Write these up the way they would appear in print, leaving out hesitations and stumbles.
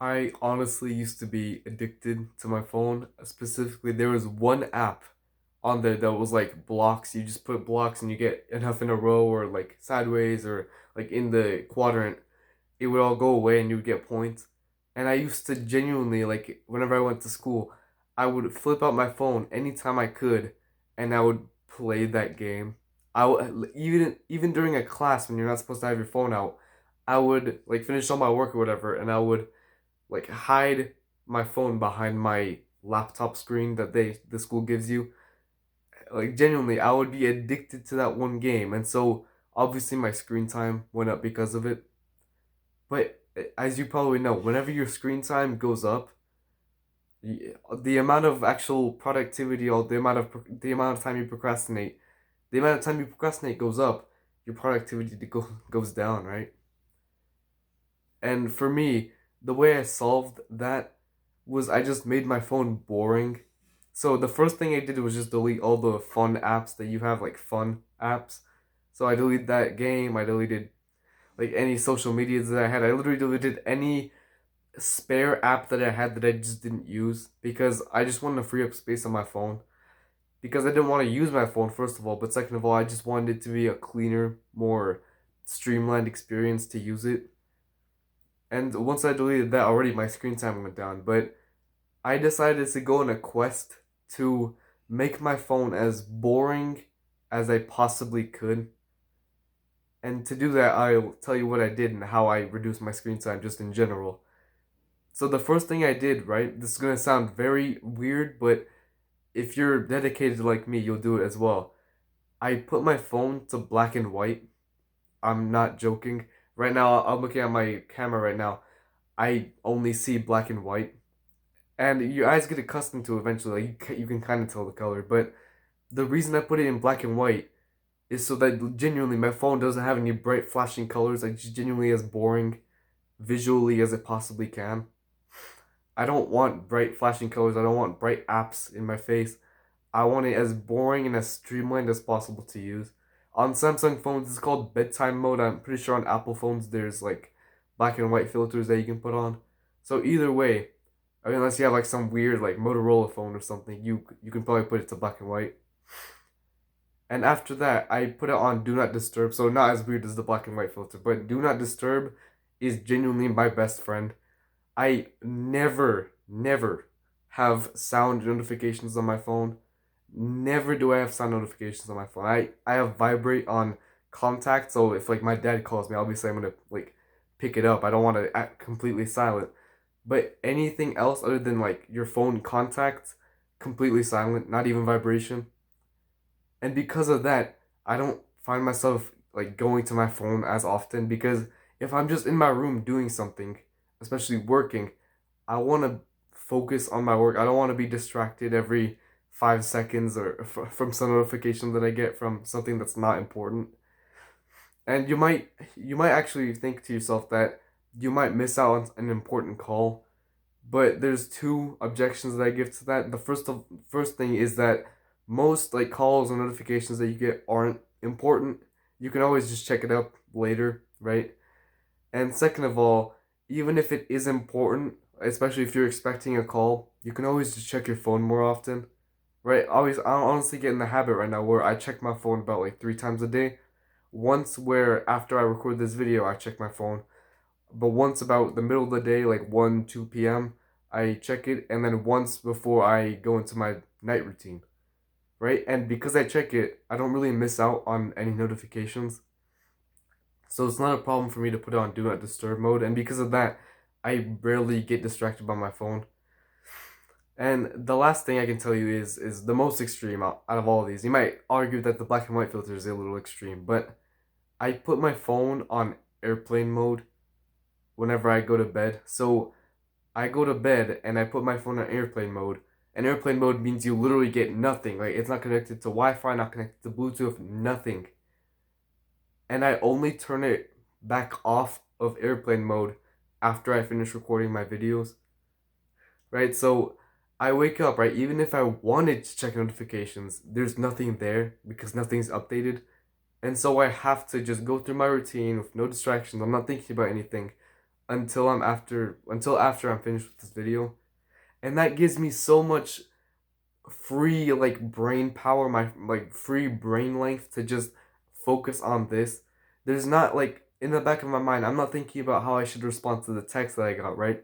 I honestly used to be addicted to my phone. Specifically, there was one app on there that was like blocks. You just put blocks and you get enough in a row or like sideways or like in the quadrant. It would all go away and you would get points. And I used to genuinely, like, whenever I went to school, I would flip out my phone anytime I could and I would play that game. Even during a class when you're not supposed to have your phone out, I would like finish all my work or whatever and I would like hide my phone behind my laptop screen that the school gives you. Like genuinely, I would be addicted to that one game, and so obviously my screen time went up because of it. But as you probably know, whenever your screen time goes up, the amount of actual productivity or the amount of time you procrastinate, the amount of time you procrastinate goes up, your productivity goes down, right? And for me, the way I solved that was I just made my phone boring. So the first thing I did was just delete all the fun apps that you have, like fun apps. So I deleted that game, I deleted like any social medias that I had. I literally deleted any spare app that I had that I just didn't use because I just wanted to free up space on my phone. Because I didn't want to use my phone, first of all, but second of all, I just wanted it to be a cleaner, more streamlined experience to use it. And once I deleted that, already my screen time went down. But I decided to go on a quest to make my phone as boring as I possibly could. And to do that, I'll tell you what I did and how I reduced my screen time just in general. So the first thing I did, right? This is gonna sound very weird, but if you're dedicated like me, you'll do it as well. I put my phone to black and white. I'm not joking. Right now, I'm looking at my camera right now. I only see black and white. And your eyes get accustomed to it eventually. Like you can kind of tell the color. But the reason I put it in black and white is so that genuinely my phone doesn't have any bright flashing colors. Like just genuinely as boring visually as it possibly can. I don't want bright flashing colors. I don't want bright apps in my face. I want it as boring and as streamlined as possible to use. On Samsung phones, it's called bedtime mode. I'm pretty sure on Apple phones, there's like black and white filters that you can put on. So either way, I mean, unless you have like some weird like Motorola phone or something, you can probably put it to black and white. And after that, I put it on Do Not Disturb. So not as weird as the black and white filter, but Do Not Disturb is genuinely my best friend. I never have sound notifications on my phone. Never do I have sound notifications on my phone. I have vibrate on contact, so if like my dad calls me, obviously I'm gonna like pick it up. I don't want to act completely silent. But anything else other than like your phone contacts, completely silent, not even vibration. And because of that, I don't find myself like going to my phone as often because if I'm just in my room doing something, especially working, I want to focus on my work. I don't want to be distracted every 5 seconds or from some notification that I get from something that's not important. And you might actually think to yourself that you might miss out on an important call, but there's two objections that I give to that. The first thing is that most like calls and notifications that you get aren't important. You can always just check it up later, right? And second of all, even if it is important, especially if you're expecting a call, you can always just check your phone more often, right? I honestly get in the habit right now where I check my phone about like 3 times a day. Once where after I record this video, I check my phone, but once about the middle of the day, like 1, 2 p.m., I check it, and then once before I go into my night routine, right? And because I check it, I don't really miss out on any notifications. So it's not a problem for me to put it on Do Not Disturb mode, and because of that, I rarely get distracted by my phone. And the last thing I can tell you is the most extreme out of all of these. You might argue that the black and white filter is a little extreme, but I put my phone on airplane mode whenever I go to bed. So I go to bed and I put my phone on airplane mode. And airplane mode means you literally get nothing. Like it's not connected to Wi-Fi, not connected to Bluetooth, nothing. And I only turn it back off of airplane mode after I finish recording my videos. Right? So I wake up, right? Even if I wanted to check notifications, there's nothing there because nothing's updated. And so I have to just go through my routine with no distractions. I'm not thinking about anything. until after I'm finished with this video. And that gives me so much free like brain power, my like free brain length to just focus on this. There's not like in the back of my mind, I'm not thinking about how I should respond to the text that I got, right?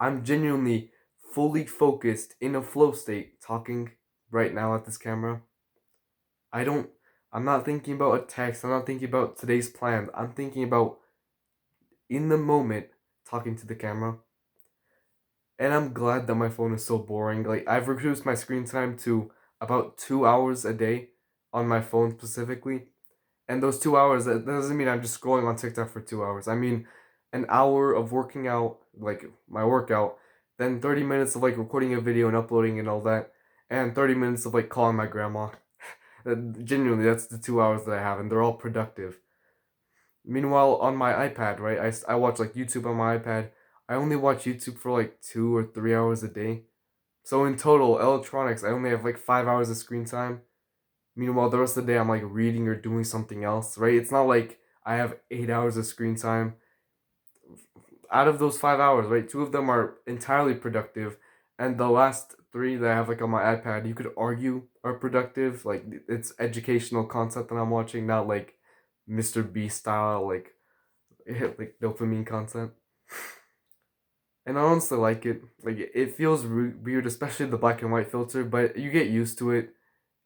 I'm genuinely fully focused in a flow state talking right now at this camera. I don't I'm not thinking about a text, I'm not thinking about today's plans. I'm thinking about in the moment talking to the camera. And I'm glad that my phone is so boring. Like I've reduced my screen time to about 2 hours a day on my phone specifically. And those 2 hours, that doesn't mean I'm just scrolling on TikTok for 2 hours. I mean an hour of working out, like my workout, then 30 minutes of like recording a video and uploading and all that, and 30 minutes of like calling my grandma. Genuinely, that's the 2 hours that I have, and they're all productive. Meanwhile, on my iPad, right, I watch like YouTube on my iPad. I only watch YouTube for like 2 or 3 hours a day. So in total, electronics, I only have like 5 hours of screen time. Meanwhile, the rest of the day, I'm like reading or doing something else, right? It's not like I have 8 hours of screen time. Out of those 5 hours, right, two of them are entirely productive. And the last three that I have like on my iPad, you could argue are productive. Like it's educational content that I'm watching, not like Mr. Beast style, like like dopamine content. And I honestly like it. Like it feels weird, especially the black and white filter, but you get used to it.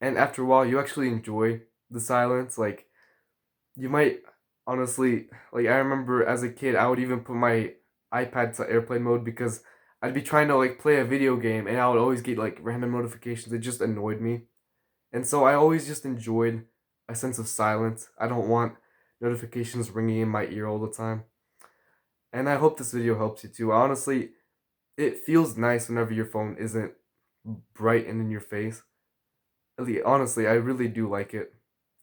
And after a while, you actually enjoy the silence. Like you might honestly, like I remember as a kid, I would even put my iPad to airplane mode because I'd be trying to like play a video game, and I would always get like random notifications. It just annoyed me, and so I always just enjoyed a sense of silence. I don't want notifications ringing in my ear all the time. And I hope this video helps you too. Honestly, it feels nice whenever your phone isn't bright and in your face. Honestly, I really do like it.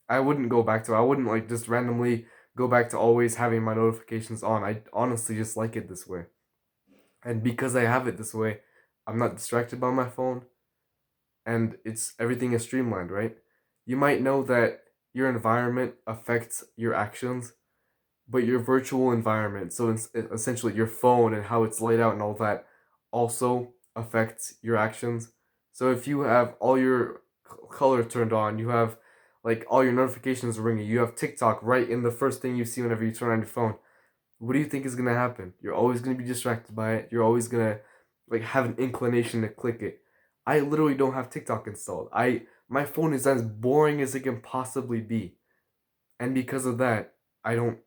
I wouldn't go back to it. I wouldn't like just randomly go back to always having my notifications on. I honestly just like it this way. And because I have it this way, I'm not distracted by my phone and it's everything is streamlined, right? You might know that your environment affects your actions, but your virtual environment, so essentially your phone and how it's laid out and all that, also affects your actions. So if you have all your color turned on, you have like all your notifications ringing, you have TikTok right in the first thing you see whenever you turn on your phone, what do you think is gonna happen? You're always gonna be distracted by it. You're always gonna like have an inclination to click it. I literally don't have TikTok installed. My phone is as boring as it can possibly be. And because of that, I don't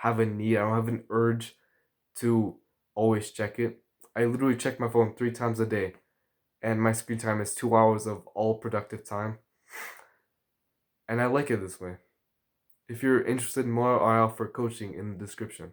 have a need, I don't have an urge to always check it. I literally check my phone 3 times a day, and my screen time is 2 hours of all productive time. And I like it this way. If you're interested in more, I offer coaching in the description.